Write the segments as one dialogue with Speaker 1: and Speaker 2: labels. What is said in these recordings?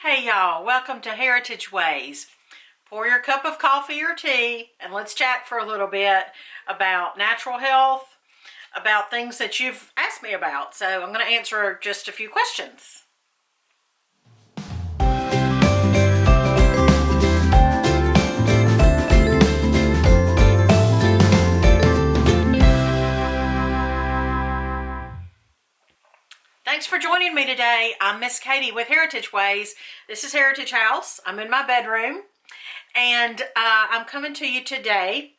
Speaker 1: Hey y'all, welcome to Heritage Ways. Pour your cup of coffee or tea and let's chat for a little bit about natural health, about things that you've asked me about. So I'm going to answer just a few questions. Thanks for joining me today. I'm Miss Katie with Heritage Ways. This is Heritage House. I'm in my bedroom and I'm coming to you today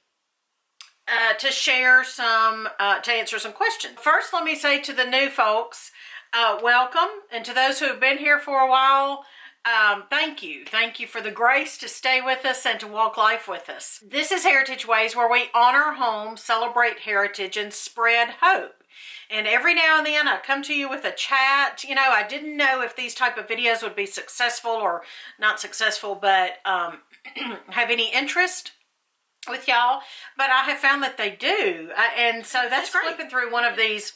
Speaker 1: to share some, to answer some questions. First, let me say to the new folks, welcome. And to those who have been here for a while, thank you. Thank you for the grace to stay with us and to walk life with us. This is Heritage Ways, where we honor home, celebrate heritage, and spread hope. And every now and then I come to you with a chat. You know, I didn't know if these type of videos would be successful or not successful, but have any interest with y'all. But I have found that they do. And so that's great. Flipping through one of these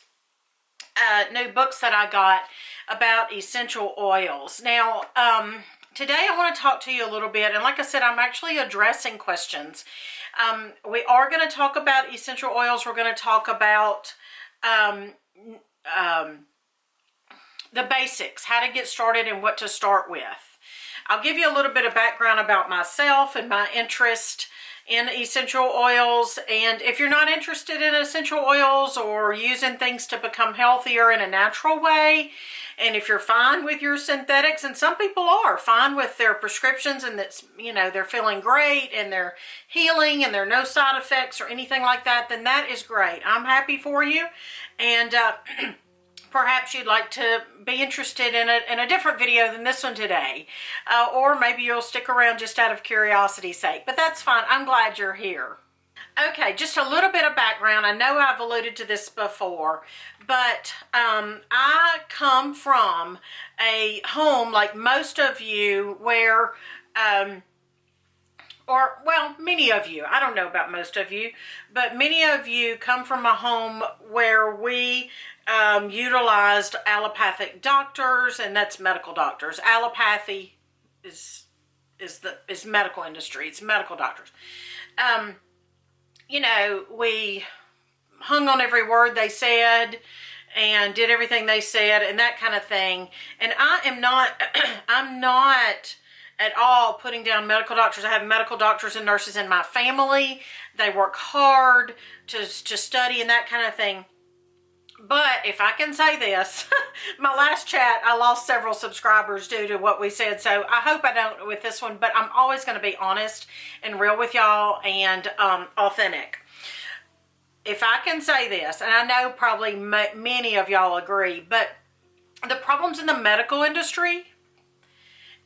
Speaker 1: new books that I got about essential oils. Now, today I want to talk to you a little bit. And like I said, I'm actually addressing questions. We are going to talk about essential oils. We're going to talk about the basics, how to get started and what to start with. I'll give you a little bit of background about myself and my interest in essential oils. And if you're not interested in essential oils or using things to become healthier in a natural way, and if you're fine with your synthetics, and some people are fine with their prescriptions and that's, you know, they're feeling great and they're healing and there are no side effects or anything like that, then that is great. I'm happy for you. And perhaps you'd like to be interested in a different video than this one today. Or maybe you'll stick around just out of curiosity's sake. But that's fine. I'm glad you're here. Okay, just a little bit of background. I know I've alluded to this before, but I come from a home, like most of you, where, well, many of you, I don't know about most of you, but many of you come from a home where we utilized allopathic doctors, and that's medical doctors. Allopathy is medical industry. It's medical doctors. You know, we hung on every word they said and did everything they said and that kind of thing. And I am not, I'm not at all putting down medical doctors. I have medical doctors and nurses in my family. They work hard to study and that kind of thing. But if I can say this, my last chat, I lost several subscribers due to what we said. So I hope I don't with this one, but I'm always going to be honest and real with y'all and authentic. If I can say this, and I know probably many of y'all agree, but the problems in the medical industry,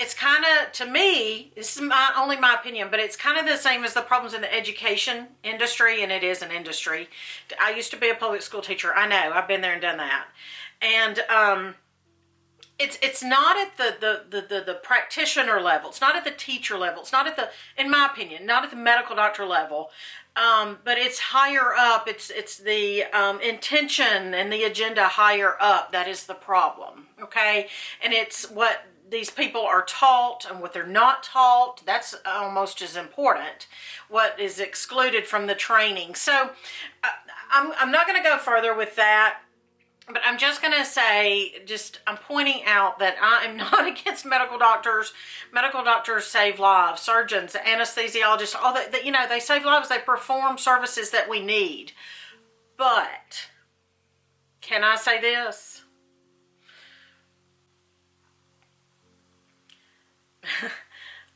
Speaker 1: it's kind of, to me, this is only my opinion, but it's kind of the same as the problems in the education industry, and it is an industry. I used to be a public school teacher. I know. I've been there and done that. And it's not at the practitioner level. It's not at the teacher level. It's not at the, in my opinion, not at the medical doctor level. But it's higher up. It's the intention and the agenda higher up that is the problem. Okay? And it's what these people are taught and what they're not taught. That's almost as important. What is excluded from the training. So I'm not going to go further with that. But I'm just going to say, I'm pointing out that I am not against medical doctors. Medical doctors save lives. Surgeons, anesthesiologists, all that, you know, they save lives. They perform services that we need. But, can I say this?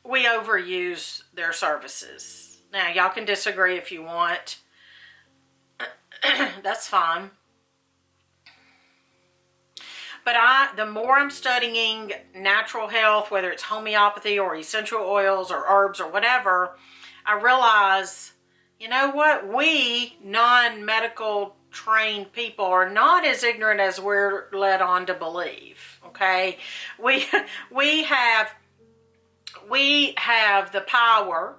Speaker 1: We overuse their services. Now, y'all can disagree if you want. That's fine. But the more I'm studying natural health, whether it's homeopathy or essential oils or herbs or whatever, I realize, you know what? We non-medical trained people are not as ignorant as we're led on to believe. Okay, we have the power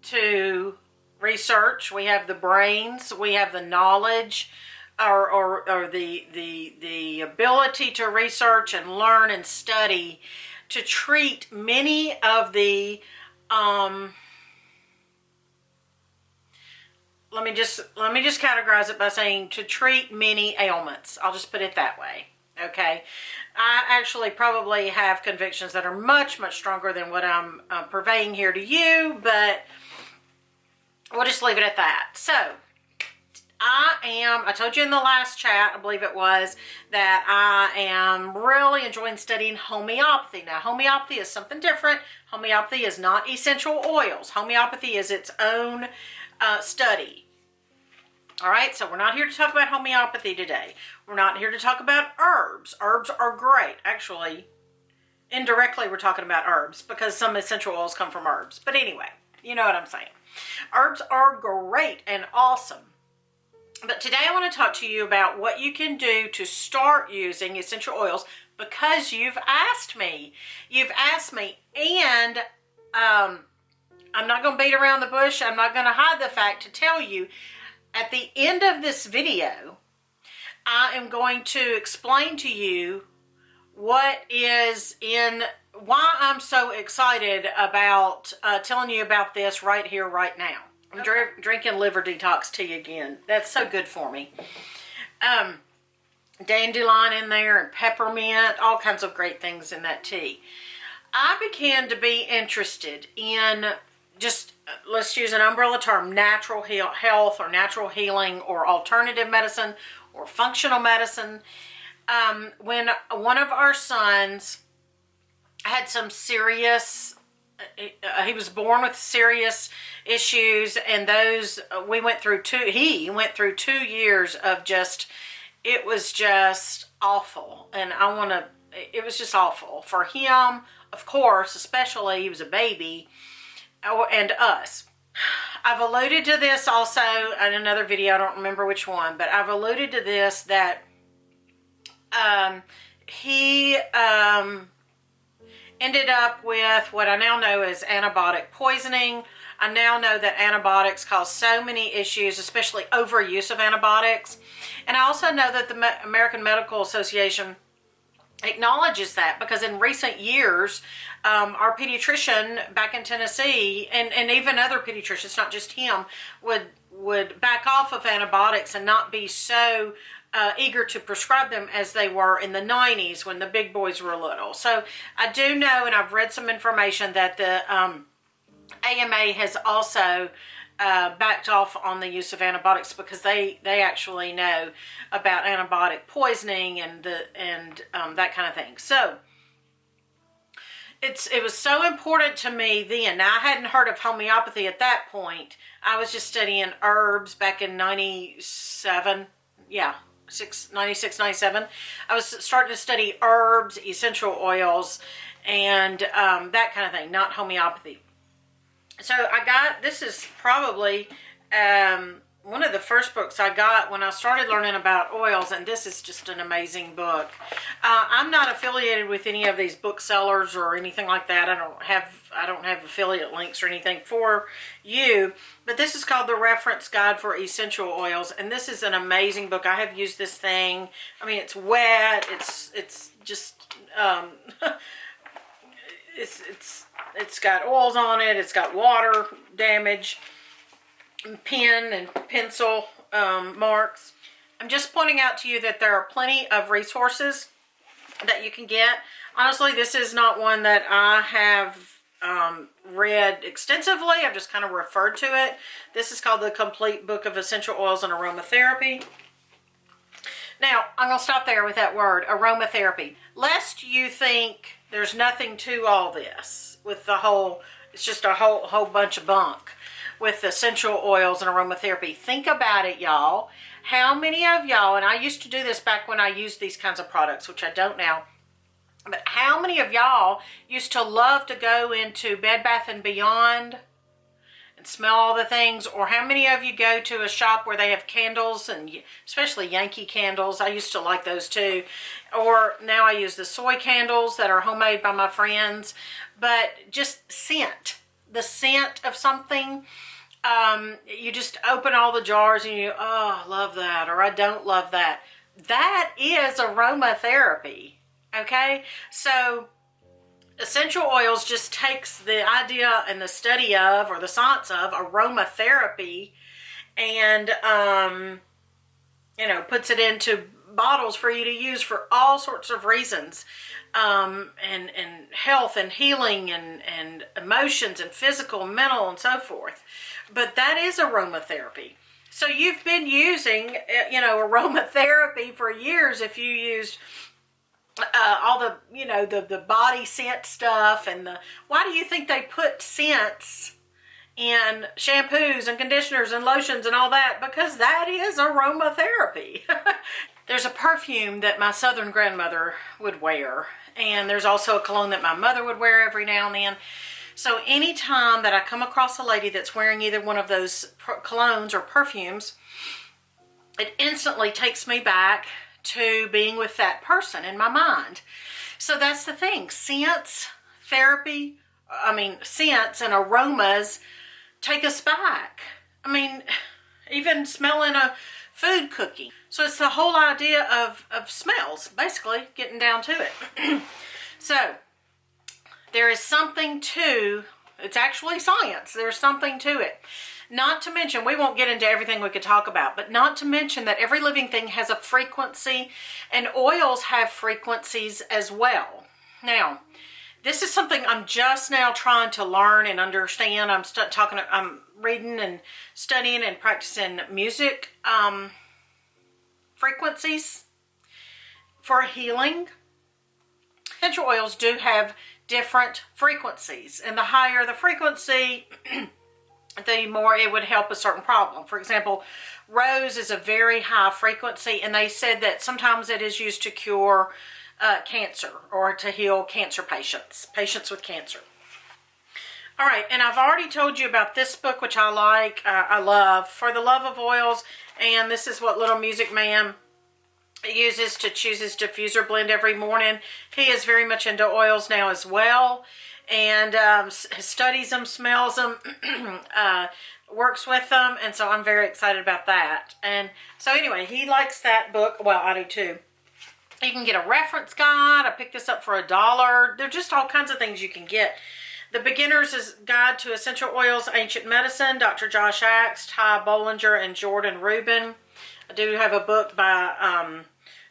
Speaker 1: to research. We have the brains. We have the knowledge. Or the ability to research and learn and study to treat many of the, let me just categorize it by saying to treat many ailments. I'll just put it that way. Okay. I actually probably have convictions that are much, much stronger than what I'm purveying here to you, but we'll just leave it at that. So, I told you in the last chat, I believe it was, that I am really enjoying studying homeopathy. Now, homeopathy is something different. Homeopathy is not essential oils. Homeopathy is its own study. All right, so we're not here to talk about homeopathy today. We're not here to talk about herbs. Herbs are great. Actually, indirectly we're talking about herbs because some essential oils come from herbs. But anyway, you know what I'm saying. Herbs are great and awesome. But today I want to talk to you about what you can do to start using essential oils because you've asked me. You've asked me, and I'm not going to beat around the bush. I'm not going to hide the fact to tell you at the end of this video, I am going to explain to you what is in, why I'm so excited about telling you about this right here, right now. I'm drinking liver detox tea again. That's so good for me. Dandelion in there and peppermint, all kinds of great things in that tea. I began to be interested in just, let's use an umbrella term, natural health or natural healing or alternative medicine or functional medicine. When one of our sons had some serious, he was born with serious issues, and those, he went through 2 years of just, it was just awful. And it was just awful for him, of course, especially he was a baby, and us. I've alluded to this also in another video, I don't remember which one, but I've alluded to this, that he ended up with what I now know is antibiotic poisoning. I now know that antibiotics cause so many issues, especially overuse of antibiotics. And I also know that the American Medical Association acknowledges that, because in recent years, our pediatrician back in Tennessee, and even other pediatricians, not just him, would back off of antibiotics and not be so eager to prescribe them as they were in the 90s when the big boys were little. So I do know, and I've read some information, that the AMA has also backed off on the use of antibiotics because they actually know about antibiotic poisoning and that kind of thing. So it was so important to me then. Now, I hadn't heard of homeopathy at that point. I was just studying herbs back in 97. Yeah, 96, 97. I was starting to study herbs, essential oils, and that kind of thing, not homeopathy. So this is probably one of the first books I got when I started learning about oils, and this is just an amazing book. I'm not affiliated with any of these booksellers or anything like that. I don't have affiliate links or anything for you, but this is called The Reference Guide for Essential Oils, and this is an amazing book. I have used this thing. I mean, it's wet. It's just it's got oils on it. It's got water damage, pen and pencil marks. I'm just pointing out to you that there are plenty of resources that you can get. Honestly, this is not one that I have read extensively. I've just kind of referred to it. This is called The Complete Book of Essential Oils and Aromatherapy. Now, I'm going to stop there with that word, aromatherapy. Lest you think there's nothing to all this with the whole, it's just a whole bunch of bunk with essential oils and aromatherapy. Think about it, y'all. How many of y'all, and I used to do this back when I used these kinds of products, which I don't now, but how many of y'all used to love to go into Bed Bath & Beyond and smell all the things? Or how many of you go to a shop where they have candles, and especially Yankee candles? I used to like those too. Or now I use the soy candles that are homemade by my friends. But just scent, the scent of something. You just open all the jars and you, oh, I love that, or I don't love that. That is aromatherapy. Okay, so essential oils just takes the idea and the study of, or the science of, aromatherapy and, you know, puts it into bottles for you to use for all sorts of reasons, and health and healing and emotions and physical, mental, and so forth. But that is aromatherapy. So you've been using, you know, aromatherapy for years if you used all the, you know, the body scent stuff and the, why do you think they put scents in shampoos and conditioners and lotions and all that? Because that is aromatherapy. There's a perfume that my southern grandmother would wear, and there's also a cologne that my mother would wear every now and then. So anytime that I come across a lady that's wearing either one of those colognes or perfumes, it instantly takes me back to being with that person in my mind. So that's the thing. Scents, therapy, scents and aromas take us back. I mean, even smelling a food cooking. So it's the whole idea of smells, basically, getting down to it. So there is something to, it's actually science. There's something to it. Not to mention, we won't get into everything we could talk about, but not to mention that every living thing has a frequency, and oils have frequencies as well. Now, this is something I'm just now trying to learn and understand. I'm reading and studying and practicing music frequencies for healing. Essential oils do have different frequencies, and the higher the frequency, the more it would help a certain problem. For example, rose is a very high frequency, and they said that sometimes it is used to cure cancer or to heal cancer patients with cancer. All right, and I've already told you about this book, which I like, I love, For the Love of Oils, and this is what Little Music Man uses to choose his diffuser blend every morning. He is very much into oils now as well, and studies them, smells them, works with them, and so I'm very excited about that. And so anyway, he likes that book. Well, I do too. You can get a reference guide. I picked this up for $1. There are just all kinds of things you can get. The Beginner's Guide to Essential Oils, Ancient Medicine, Dr. Josh Axe, Ty Bollinger, and Jordan Rubin. I do have a book by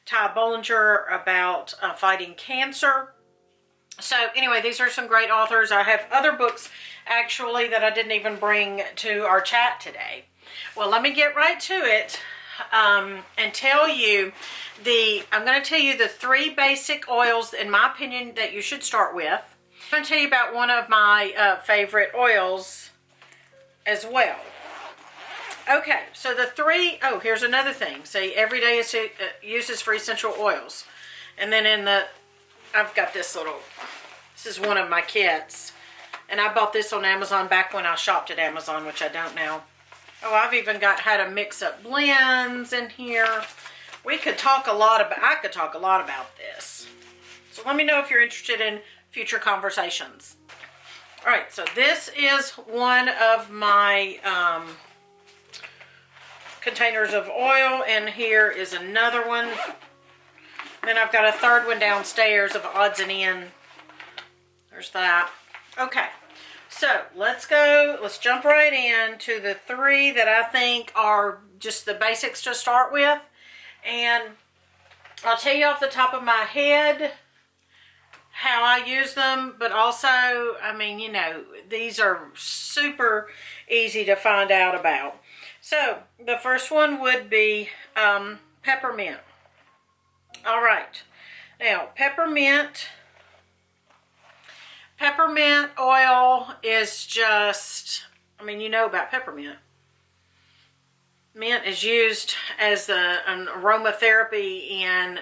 Speaker 1: Ty Bollinger about fighting cancer. So anyway, these are some great authors. I have other books actually that I didn't even bring to our chat today. Well, let me get right to it and tell you I'm going to tell you the 3 basic oils, in my opinion, that you should start with. I'm going to tell you about one of my favorite oils as well. Okay, so the 3, oh, here's another thing. See, everyday uses for essential oils. And then I've got this is one of my kits. And I bought this on Amazon back when I shopped at Amazon, which I don't now. Oh, I've even got how to mix up blends in here. I could talk a lot about this. So let me know if you're interested in future conversations. All right, so this is one of my containers of oil, and here is another one. Then I've got a third one downstairs of odds and ends. There's that. Okay, so let's jump right into the 3 that I think are just the basics to start with. And I'll tell you off the top of my head how I use them, but also, I mean, you know, these are super easy to find out about. So the first one would be peppermint. All right, now peppermint oil is just, I mean, you know about peppermint. Mint is used as an aromatherapy in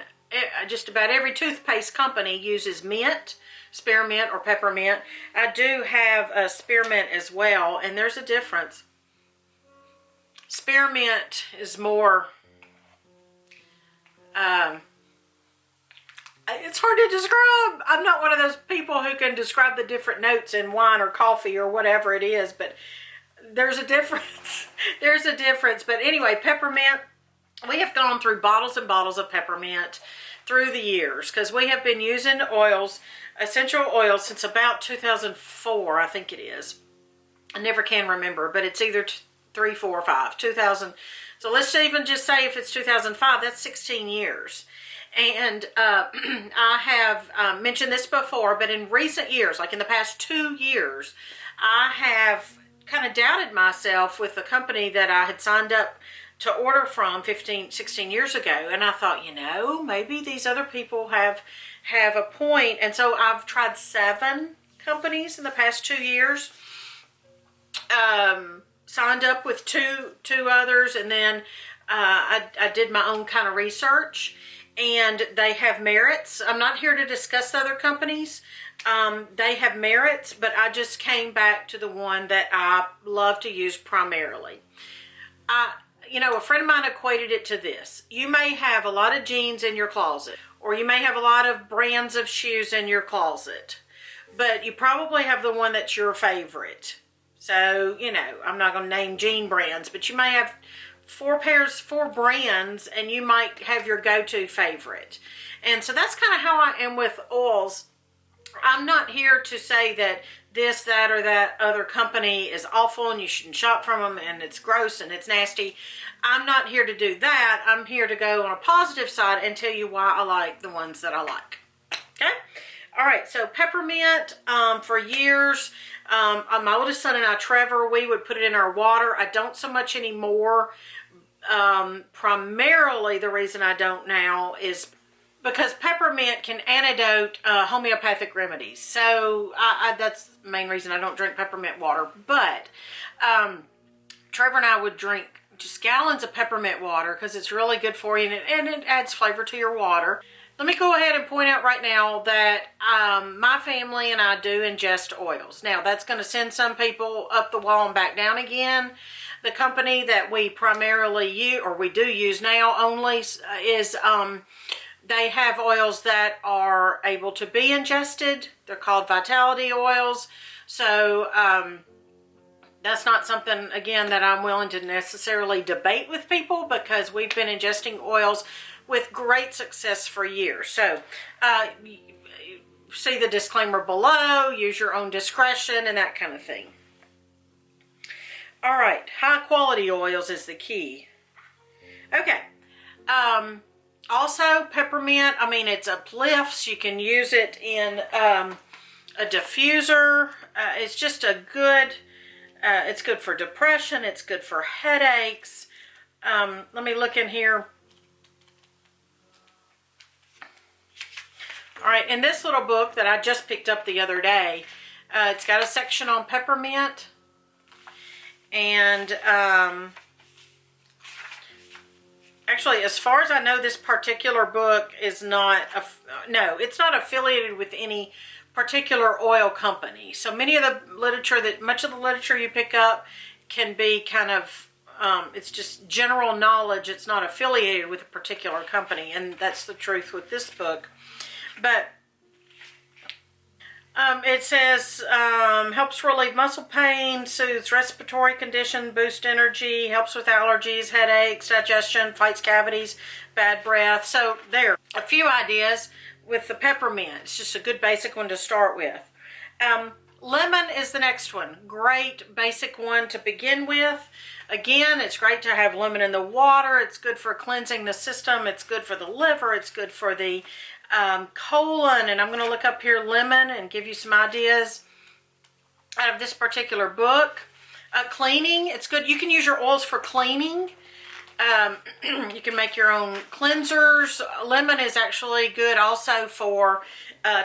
Speaker 1: just about every toothpaste company uses mint, spearmint, or peppermint. I do have a spearmint as well, and there's a difference. Spearmint is more, it's hard to describe. I'm not one of those people who can describe the different notes in wine or coffee or whatever it is, but there's a difference. There's a difference. But anyway, peppermint, we have gone through bottles and bottles of peppermint through the years because we have been using oils essential oil since about 2004, I think it is. I never can remember, but it's either 3, 4, or 5. 2000. So let's even just say if it's 2005, that's 16 years. And I have mentioned this before, but in recent years, like in the past 2 years, I have kind of doubted myself with the company that I had signed up to order from 15, 16 years ago. And I thought, you know, maybe these other people have a point. And so I've tried 7 companies in the past 2 years. Signed up with two others, and then I did my own kind of research, and they have merits. I'm not here to discuss the other companies. They have merits, but I just came back to the one that I love to use primarily. You know, a friend of mine equated it to this. You may have a lot of jeans in your closet, or you may have a lot of brands of shoes in your closet, but you probably have the one that's your favorite. So, you know, I'm not going to name jean brands, but you may have 4 brands, and you might have your go-to favorite. And so that's kind of how I am with oils. I'm not here to say that this, that, or that other company is awful and you shouldn't shop from them and it's gross and it's nasty. I'm not here to do that. I'm here to go on a positive side and tell you why I like the ones that I like. Okay? All right, so Peppermint, for years, my oldest son and I, Trevor, we would put it in our water. I don't so much anymore. Primarily the reason I don't now is because peppermint can antidote homeopathic remedies. So that's the main reason I don't drink peppermint water. But Trevor and I would drink just gallons of peppermint water because it's really good for you, and it adds flavor to your water. Let me go ahead and point out right now that my family and I do ingest oils. Now, that's going to send some people up the wall and back down again. The company that we primarily use, or we do use now only, is they have oils that are able to be ingested. They're called Vitality oils. So that's not something, again, that I'm willing to necessarily debate with people, because we've been ingesting oils with great success for years. So see the disclaimer below, use your own discretion and that kind of thing. All right, high quality oils is the key. Okay, also peppermint, I mean, it uplifts. You can use it in a diffuser. It's just a good, it's good for depression. It's good for headaches. Let me look in here. All right, in this little book that I just picked up the other day, it's got a section on peppermint. And actually, as far as I know, this particular book is not, no, it's not affiliated with any particular oil company. So much of the literature you pick up can be kind of, it's just general knowledge. It's not affiliated with a particular company, and that's the truth with this book. But it says, helps relieve muscle pain, soothes respiratory condition, boosts energy, helps with allergies, headaches, digestion, fights cavities, bad breath. So there, a few ideas with the peppermint. It's just a good basic one to start with. Lemon is the next one. Great basic one to begin with. Again, it's great to have lemon in the water. It's good for cleansing the system. It's good for the liver. It's good for the colon. And I'm going to look up here lemon and give you some ideas out of this particular book. Cleaning, it's good. You can use your oils for cleaning. You can make your own cleansers. Lemon is actually good also for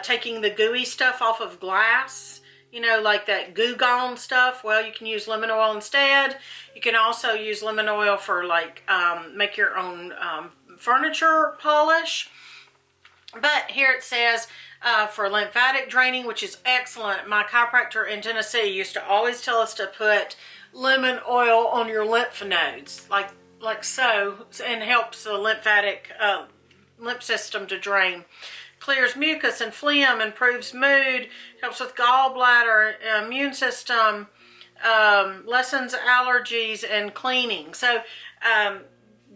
Speaker 1: taking the gooey stuff off of glass. You know, like that goo gone stuff. Well, you can use lemon oil instead. You can also use lemon oil for like make your own furniture polish. But here it says for lymphatic draining, which is excellent. My chiropractor in Tennessee used to always tell us to put lemon oil on your lymph nodes, like so, and helps the lymphatic lymph system to drain. Clears mucus and phlegm, improves mood, helps with gallbladder, immune system, lessens allergies and cleaning. So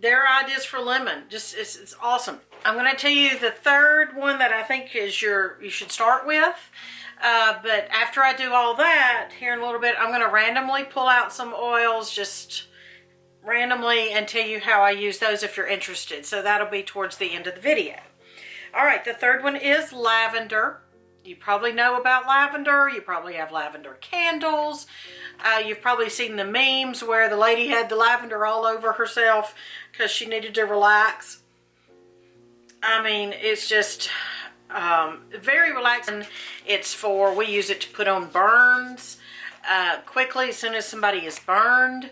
Speaker 1: their ideas for lemon. Just it's awesome. I'm going to tell you the third one that I think is you should start with. But after I do all that, here in a little bit, I'm going to randomly pull out some oils, just randomly, and tell you how I use those if you're interested. So that'll be towards the end of the video. All right, the third one is lavender. You probably know about lavender. You probably have lavender candles. You've probably seen the memes where the lady had the lavender all over herself because she needed to relax. I mean, it's just very relaxing. We use it to put on burns quickly as soon as somebody is burned.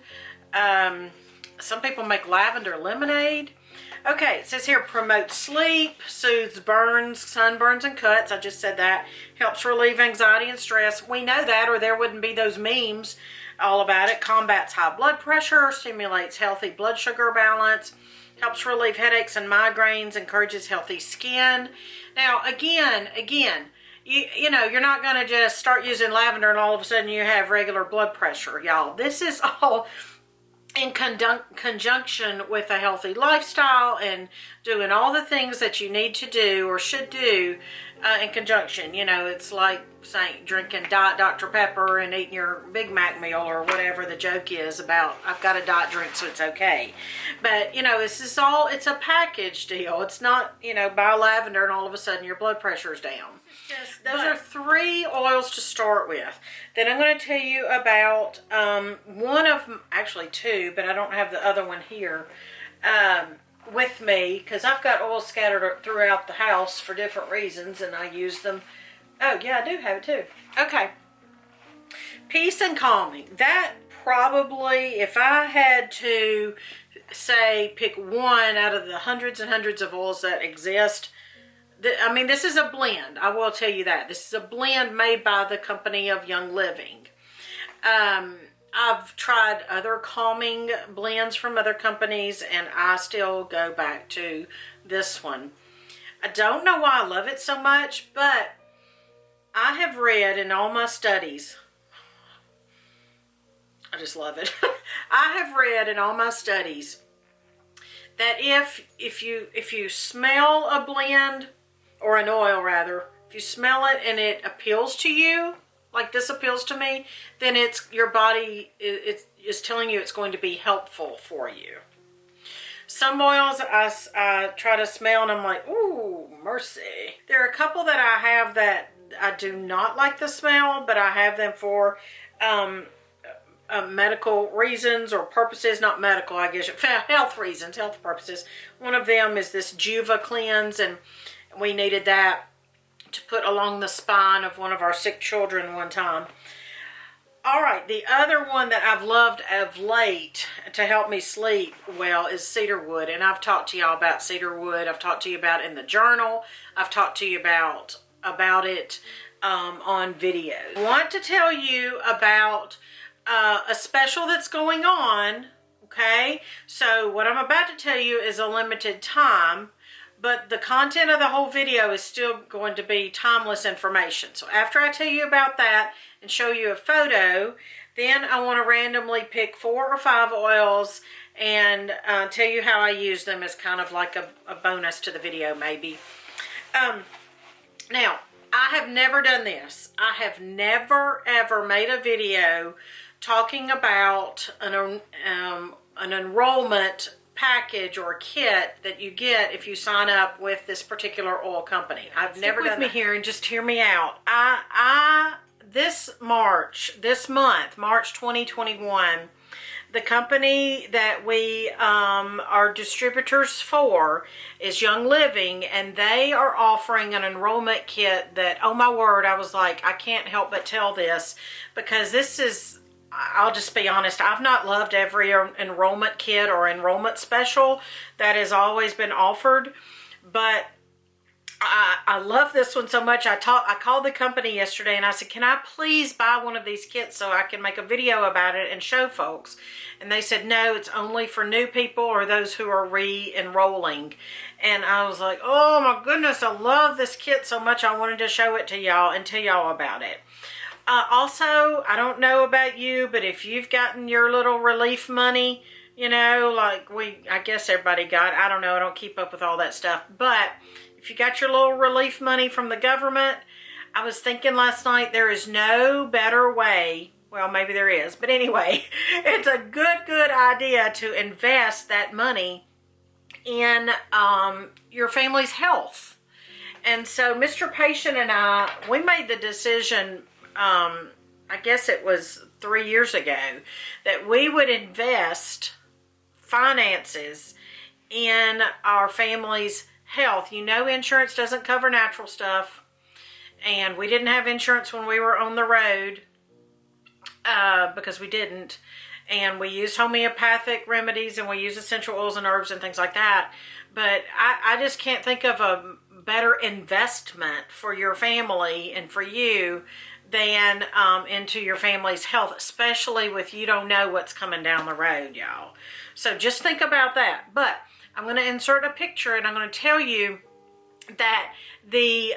Speaker 1: Some people make lavender lemonade. Okay, it says here, promotes sleep, soothes burns, sunburns, and cuts. I just said that. Helps relieve anxiety and stress. We know that, or there wouldn't be those memes all about it. Combats high blood pressure, stimulates healthy blood sugar balance, helps relieve headaches and migraines, encourages healthy skin. Now, again, you know, you're not going to just start using lavender and all of a sudden you have regular blood pressure, y'all. This is all in conjunction with a healthy lifestyle and doing all the things that you need to do or should do in conjunction. You know, it's like saying drinking Diet Dr. Pepper and eating your Big Mac meal or whatever the joke is about, I've got a diet drink so it's okay. But, you know, this is all, it's a package deal. It's not, you know, buy lavender and all of a sudden your blood pressure is down. Those are 3 oils to start with. Then I'm going to tell you about one of them, actually 2, but I don't have the other one here with me because I've got oil scattered throughout the house for different reasons and I use them. Oh yeah, I do have it too. Okay. Peace and calming. That probably, if I had to say pick one out of the hundreds and hundreds of oils that exist, I mean, this is a blend. I will tell you that. This is a blend made by the company of Young Living. I've tried other calming blends from other companies, and I still go back to this one. I don't know why I love it so much, but I have read in all my studies, I just love it. I have read in all my studies that if you smell a blend, or an oil rather, if you smell it and it appeals to you, like this appeals to me, then it's your body is telling you it's going to be helpful for you. Some oils I try to smell and I'm like, ooh, mercy. There are a couple that I have that I do not like the smell, but I have them for medical reasons or purposes, not medical, I guess, health reasons, health purposes. One of them is this Juva cleanse, and we needed that to put along the spine of one of our sick children one time. All right, the other one that I've loved of late to help me sleep well is cedarwood, and I've talked to y'all about cedarwood. I've talked to you about it in the journal. I've talked to you about it on video. I want to tell you about a special that's going on, okay? So what I'm about to tell you is a limited time, but the content of the whole video is still going to be timeless information. So after I tell you about that and show you a photo, then I want to randomly pick 4 or 5 oils and tell you how I use them as kind of like a bonus to the video maybe. Now, I have never done this. I have never ever made a video talking about an enrollment package or kit that you get if you sign up with this particular oil company. I've never done that. Stick with me here and just hear me out. This month, March 2021, the company that we are distributors for is Young Living, and they are offering an enrollment kit that, oh my word, I was like, I can't help but tell this because this is, I'll just be honest, I've not loved every enrollment kit or enrollment special that has always been offered, but I love this one so much. I called the company yesterday and I said, can I please buy one of these kits so I can make a video about it and show folks? And they said, no, it's only for new people or those who are re-enrolling. And I was like, oh my goodness, I love this kit so much. I wanted to show it to y'all and tell y'all about it. Also, I don't know about you, but if you've gotten your little relief money you know, like I guess everybody got, I don't know, I don't keep up with all that stuff. But if you got your little relief money from the government, I was thinking last night, there is no better way, well, maybe there is, but anyway, it's a good idea to invest that money in your family's health. And so Mr. Patient and I, we made the decision, I guess it was 3 years ago, that we would invest finances in our family's health. You know, insurance doesn't cover natural stuff, and we didn't have insurance when we were on the road because we didn't. And we used homeopathic remedies, and we use essential oils and herbs and things like that. But I just can't think of a better investment for your family and for you than into your family's health, especially with you don't know what's coming down the road, y'all. So just think about that. But I'm going to insert a picture, and I'm going to tell you that the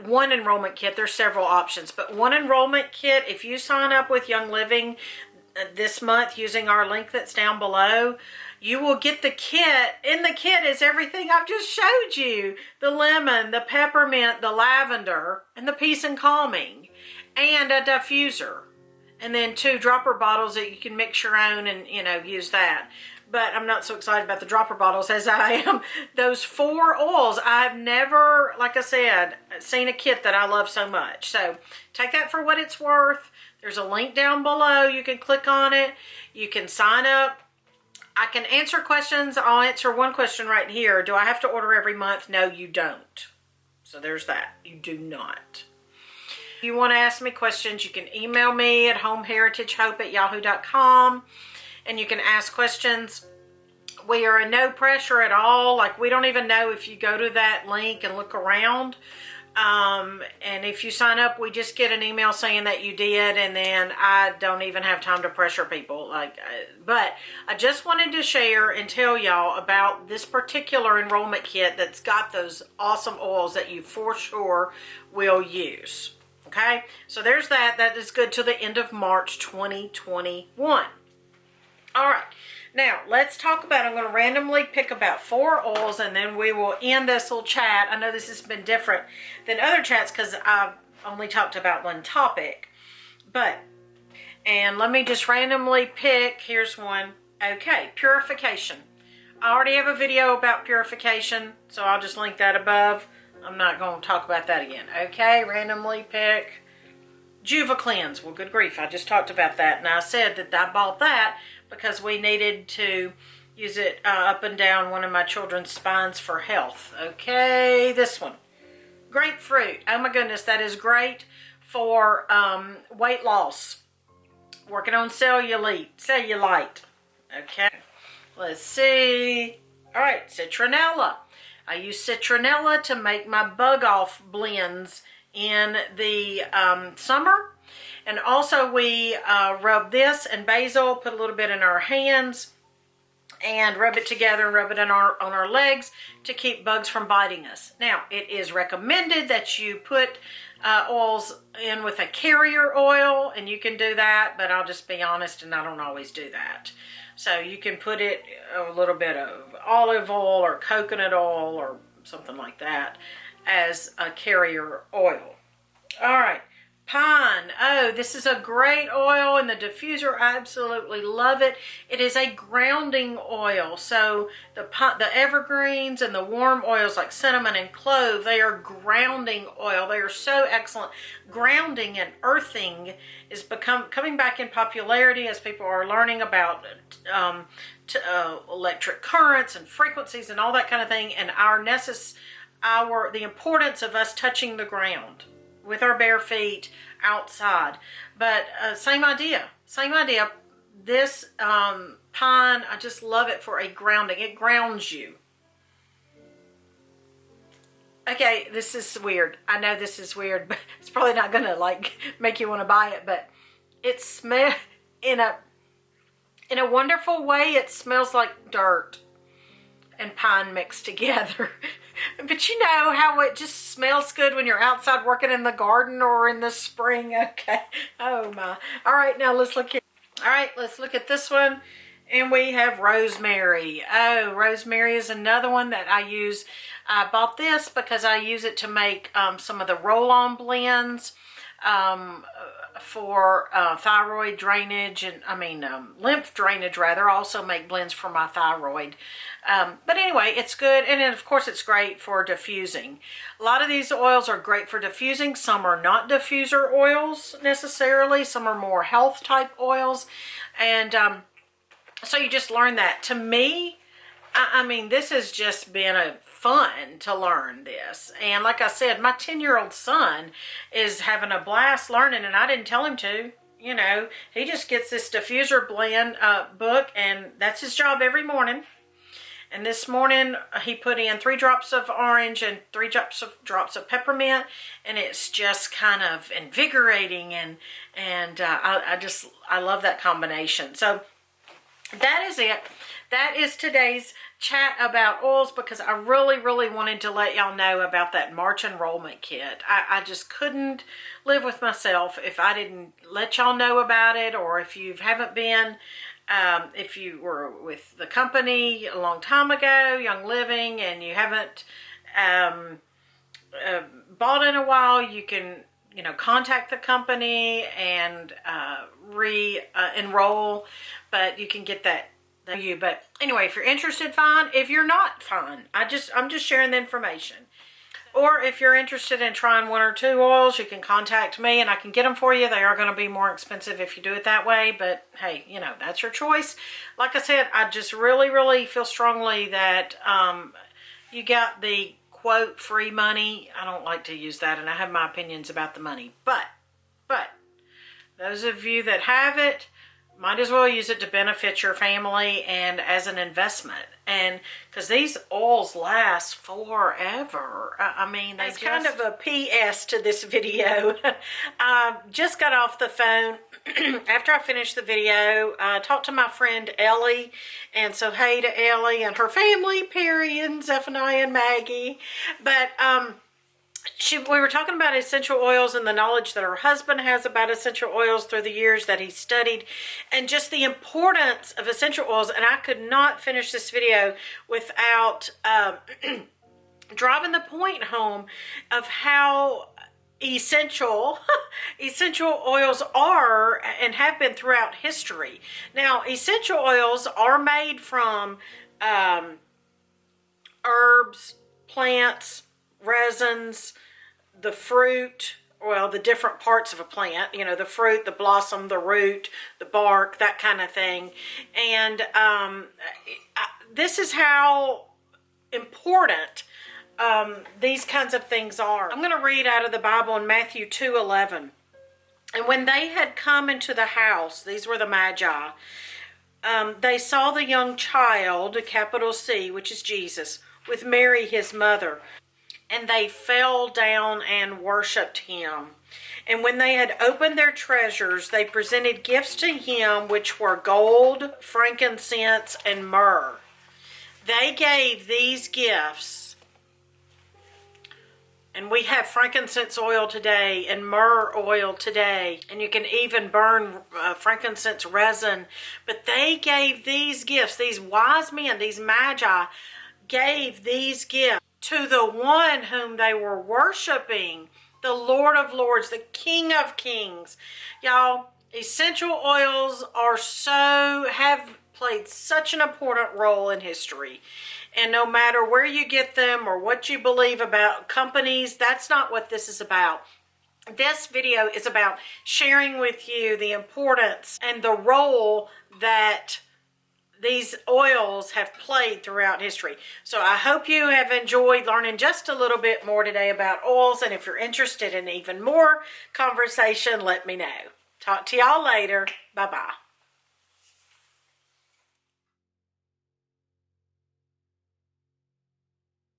Speaker 1: one enrollment kit, there's several options, but one enrollment kit, if you sign up with Young Living this month using our link that's down below, you will get the kit. In the kit is everything I've just showed you. The lemon, the peppermint, the lavender, and the peace and calming, and a diffuser. And then 2 dropper bottles that you can mix your own and, you know, use that. But I'm not so excited about the dropper bottles as I am those 4 oils. I've never, like I said, seen a kit that I love so much. So take that for what it's worth. There's a link down below. You can click on it. You can sign up. I can answer questions. I'll answer one question right here. Do I have to order every month? No, you don't. So there's that. You do not. If you want to ask me questions, you can email me at HomeHeritageHope@yahoo.com, and you can ask questions. We are in no pressure at all. Like, we don't even know if you go to that link and look around. And if you sign up, we just get an email saying that you did, and then I don't even have time to pressure people. But I just wanted to share and tell y'all about this particular enrollment kit that's got those awesome oils that you for sure will use. Okay, so there's that. That is good till the end of March 2021. All right. Now, let's talk about, I'm going to randomly pick about 4 oils, and then we will end this little chat. I know this has been different than other chats because I've only talked about one topic. And let me just randomly pick. Here's one. Okay, purification. I already have a video about purification, so I'll just link that above. I'm not going to talk about that again. Okay, randomly pick Juva Cleanse. Well, good grief, I just talked about that, and I said that I bought that because we needed to use it up and down one of my children's spines for health. Okay, this one. Grapefruit. Oh my goodness, that is great for weight loss. Working on cellulite. Okay, let's see. All right, citronella. I use citronella to make my bug off blends in the summer. And also we rub this and basil, put a little bit in our hands, and rub it together and rub it on our legs to keep bugs from biting us. Now, it is recommended that you put oils in with a carrier oil, and you can do that, but I'll just be honest, and I don't always do that. So you can put it a little bit of olive oil or coconut oil or something like that as a carrier oil. All right. Pine. Oh, this is a great oil in the diffuser. I absolutely love it. It is a grounding oil. So the evergreens and the warm oils like cinnamon and clove, they are grounding oil. They are so excellent. Grounding and earthing is coming back in popularity as people are learning about electric currents and frequencies and all that kind of thing, and the importance of us touching the ground with our bare feet outside. But same idea. This pine, I just love it for a grounding. It grounds you. Okay, this is weird. I know this is weird, but it's probably not gonna make you want to buy it, but it smells in a wonderful way. It smells like dirt and pine mixed together. But you know how it just smells good when you're outside working in the garden or in the spring. Okay. Oh my. All right, now let's look here. All right, let's look at this one. And we have rosemary. Oh, rosemary is another one that I use. I bought this because I use it to make some of the roll-on blends for thyroid drainage, and lymph drainage rather. I also make blends for my thyroid. But anyway, it's good, and then of course it's great for diffusing. A lot of these oils are great for diffusing. Some are not diffuser oils necessarily. Some are more health type oils, and so you just learn that. To me, I mean, this has just been a fun to learn this. And like I said, my 10-year-old son is having a blast learning, and I didn't tell him to. You know, he just gets this diffuser blend book, and that's his job every morning. And this morning he put in 3 drops of orange and 3 drops of peppermint, and it's just kind of invigorating, and I love that combination. So that is it. That is today's chat about oils, because I really wanted to let y'all know about that March enrollment kit. I just couldn't live with myself if I didn't let y'all know about it, or if you haven't been, if you were with the company a long time ago, Young Living, and you haven't bought in a while, you can, you know, contact the company and re-enroll, but you can get that you. But anyway, if you're interested, fine. If you're not, fine. I'm just sharing the information. Or if you're interested in trying 1 or 2 oils, you can contact me and I can get them for you. They are going to be more expensive if you do it that way, but hey, you know, that's your choice. Like I said, I just really feel strongly that you got the quote free money. I don't like to use that, and I have my opinions about the money, but those of you that have it, might as well use it to benefit your family and as an investment. And because these oils last forever. I mean, that's kind of a PS to this video. Just got off the phone after I finished the video. Talked to my friend Ellie, and so hey to Ellie and her family, Perry and Zephaniah and Maggie. But we were talking about essential oils and the knowledge that her husband has about essential oils through the years that he studied, and just the importance of essential oils. And I could not finish this video without driving the point home of how essential oils are and have been throughout history. Now, essential oils are made from herbs, plants, resins, the fruit, well, the different parts of a plant, you know, the fruit, the blossom, the root, the bark, that kind of thing. And this is how important these kinds of things are. I'm going to read out of the Bible in Matthew 2:11. And when they had come into the house, these were the Magi, they saw the young child, a capital C, which is Jesus, with Mary his mother. And they fell down and worshipped him. And when they had opened their treasures, they presented gifts to him, which were gold, frankincense, and myrrh. They gave these gifts. And we have frankincense oil today and myrrh oil today. And you can even burn frankincense resin. But they gave these gifts. These wise men, these Magi, gave these gifts to the one whom they were worshiping, the Lord of Lords, the King of Kings. Y'all, essential oils have played such an important role in history. And no matter where you get them or what you believe about companies, that's not what this is about. This video is about sharing with you the importance and the role that these oils have played throughout history. So I hope you have enjoyed learning just a little bit more today about oils. And if you're interested in even more conversation, let me know. Talk to y'all later. Bye-bye.